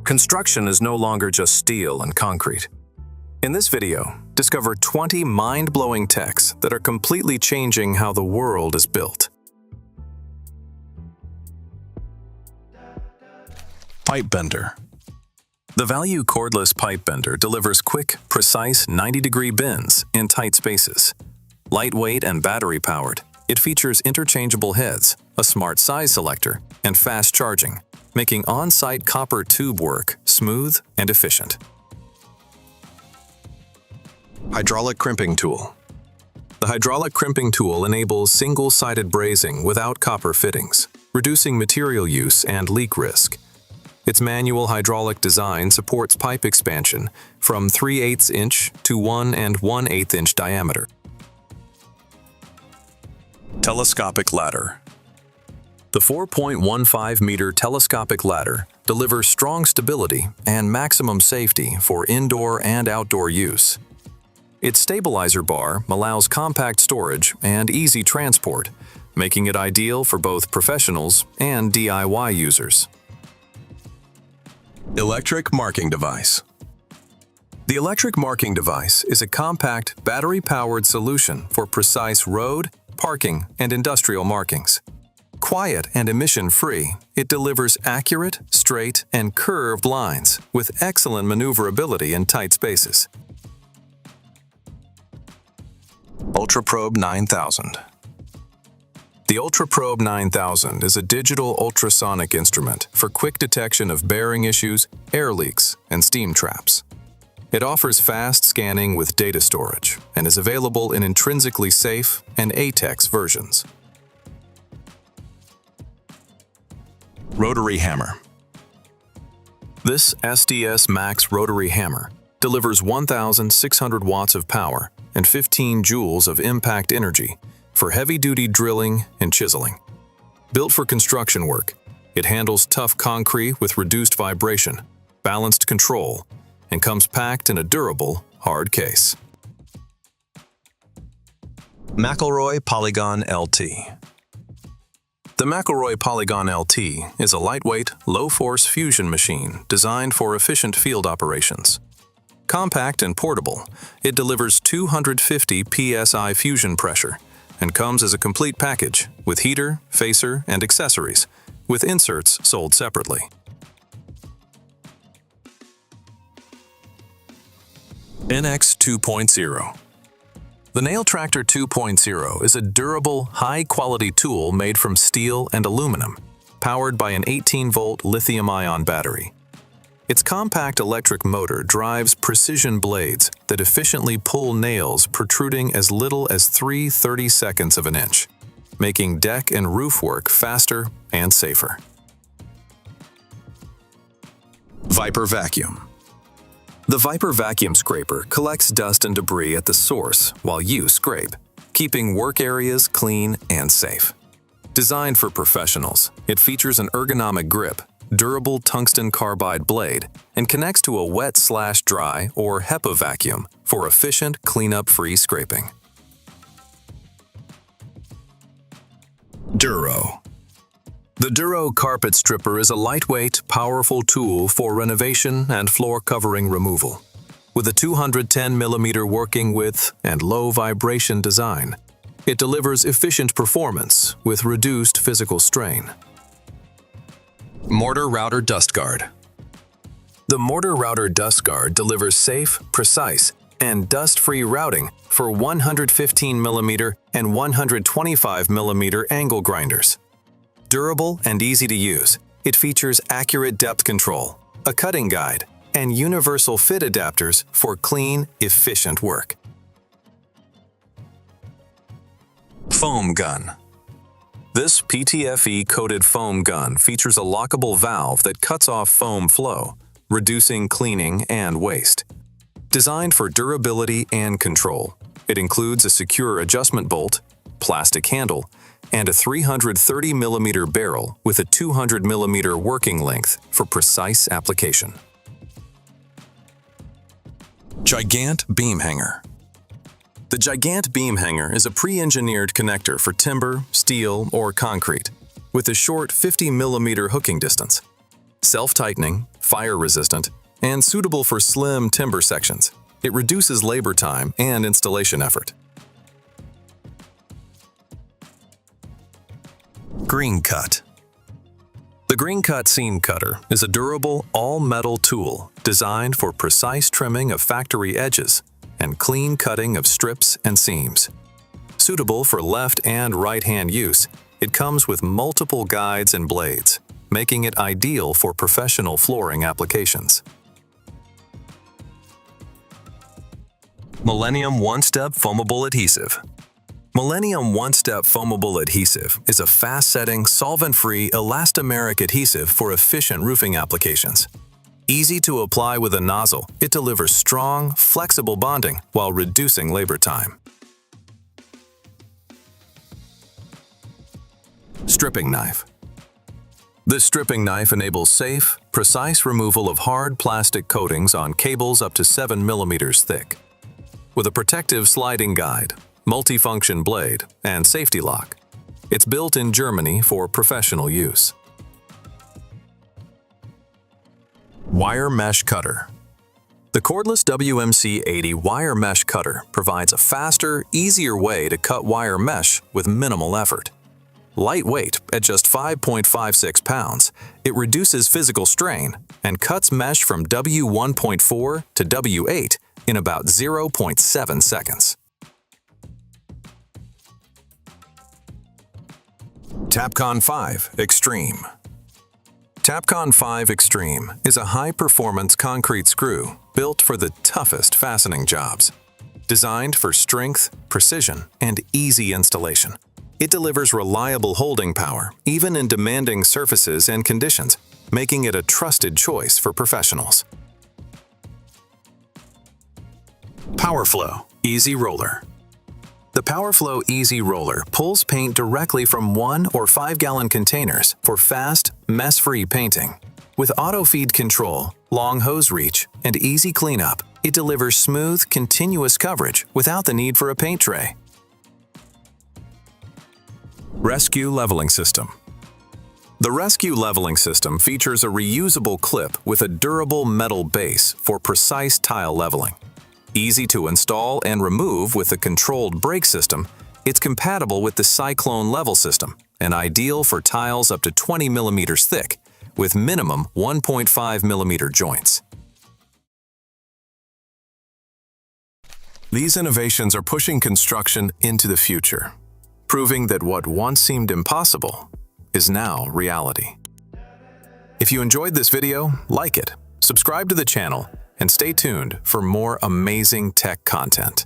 Construction is no longer just steel and concrete. In this video, discover 20 mind-blowing techs that are completely changing how the world is built. Pipe bender. The Value cordless pipe bender delivers quick, precise 90-degree bends in tight spaces. Lightweight and battery-powered, it features interchangeable heads, a smart size selector, and fast charging, making on-site copper tube work smooth and efficient. Hydraulic crimping tool. The hydraulic crimping tool enables single-sided brazing without copper fittings, reducing material use and leak risk. Its manual hydraulic design supports pipe expansion from 3/8 inch to 1 1/8 inch diameter. Telescopic ladder. The 4.15-meter telescopic ladder delivers strong stability and maximum safety for indoor and outdoor use. Its stabilizer bar allows compact storage and easy transport, making it ideal for both professionals and DIY users. Electric marking device. The electric marking device is a compact, battery-powered solution for precise road, parking, and industrial markings. Quiet and emission-free, it delivers accurate, straight, and curved lines with excellent maneuverability in tight spaces. Ultraprobe 9000. The Ultraprobe 9000 is a digital ultrasonic instrument for quick detection of bearing issues, air leaks, and steam traps. It offers fast scanning with data storage and is available in intrinsically safe and ATEX versions. Rotary Hammer. This SDS Max Rotary Hammer delivers 1,600 watts of power and 15 joules of impact energy for heavy-duty drilling and chiseling. Built for construction work, it handles tough concrete with reduced vibration, balanced control, and comes packed in a durable, hard case. McElroy Polygon LT. The McElroy Polygon LT is a lightweight, low-force fusion machine designed for efficient field operations. Compact and portable, it delivers 250 psi fusion pressure and comes as a complete package with heater, facer, and accessories, with inserts sold separately. NX 2.0. The NailXtractor 2.0 is a durable, high-quality tool made from steel and aluminum, powered by an 18-volt lithium-ion battery. Its compact electric motor drives precision blades that efficiently pull nails protruding as little as 3/32 of an inch, making deck and roof work faster and safer. Viper Vacuum. The Viper vacuum scraper collects dust and debris at the source while you scrape, keeping work areas clean and safe. Designed for professionals, it features an ergonomic grip, durable tungsten carbide blade, and connects to a wet/dry or HEPA vacuum for efficient cleanup-free scraping. DURO. The DURO carpet stripper is a lightweight, powerful tool for renovation and floor covering removal. With a 210mm working width and low vibration design, it delivers efficient performance with reduced physical strain. Mortar Router Dust Guard. The Mortar Router Dust Guard delivers safe, precise, and dust-free routing for 115mm and 125mm angle grinders. Durable and easy to use, it features accurate depth control, a cutting guide, and universal fit adapters for clean, efficient work. Foam gun. This PTFE-coated foam gun features a lockable valve that cuts off foam flow, reducing cleaning and waste. Designed for durability and control, it includes a secure adjustment bolt, plastic handle, and a 330mm barrel with a 200mm working length for precise application. GIGANT Beam Hanger. The GIGANT Beam Hanger is a pre-engineered connector for timber, steel, or concrete, with a short 50mm hooking distance. Self-tightening, fire-resistant, and suitable for slim timber sections. It reduces labor time and installation effort. GreenCut. The GreenCut Seam Cutter is a durable, all-metal tool designed for precise trimming of factory edges and clean cutting of strips and seams. Suitable for left and right-hand use, it comes with multiple guides and blades, making it ideal for professional flooring applications. Millennium One-Step Foamable Adhesive. Millennium One-Step Foamable Adhesive is a fast-setting, solvent-free elastomeric adhesive for efficient roofing applications. Easy to apply with a nozzle, it delivers strong, flexible bonding while reducing labor time. Stripping knife. This stripping knife enables safe, precise removal of hard plastic coatings on cables up to 7 mm thick. With a protective sliding guide, multifunction blade, and safety lock, it's built in Germany for professional use. Wire Mesh Cutter. The cordless WMC80 wire mesh cutter provides a faster, easier way to cut wire mesh with minimal effort. Lightweight at just 5.56 pounds, it reduces physical strain and cuts mesh from W1.4 to W8 in about 0.7 seconds. Tapcon 5 Xtrem. Tapcon 5 Xtrem is a high-performance concrete screw built for the toughest fastening jobs. Designed for strength, precision, and easy installation, it delivers reliable holding power even in demanding surfaces and conditions, making it a trusted choice for professionals. PowerFlow EZ Roller. The PowerFlow EZ Roller pulls paint directly from 1 or 5-gallon containers for fast, mess-free painting. With auto-feed control, long hose reach, and easy cleanup, it delivers smooth, continuous coverage without the need for a paint tray. Rescue Leveling System. The Rescue Leveling System features a reusable clip with a durable metal base for precise tile leveling. Easy to install and remove with a controlled brake system, it's compatible with the Cyclone Level System and ideal for tiles up to 20 mm thick with minimum 1.5 mm joints. These innovations are pushing construction into the future, proving that what once seemed impossible is now reality. If you enjoyed this video, like it, subscribe to the channel, and stay tuned for more amazing tech content.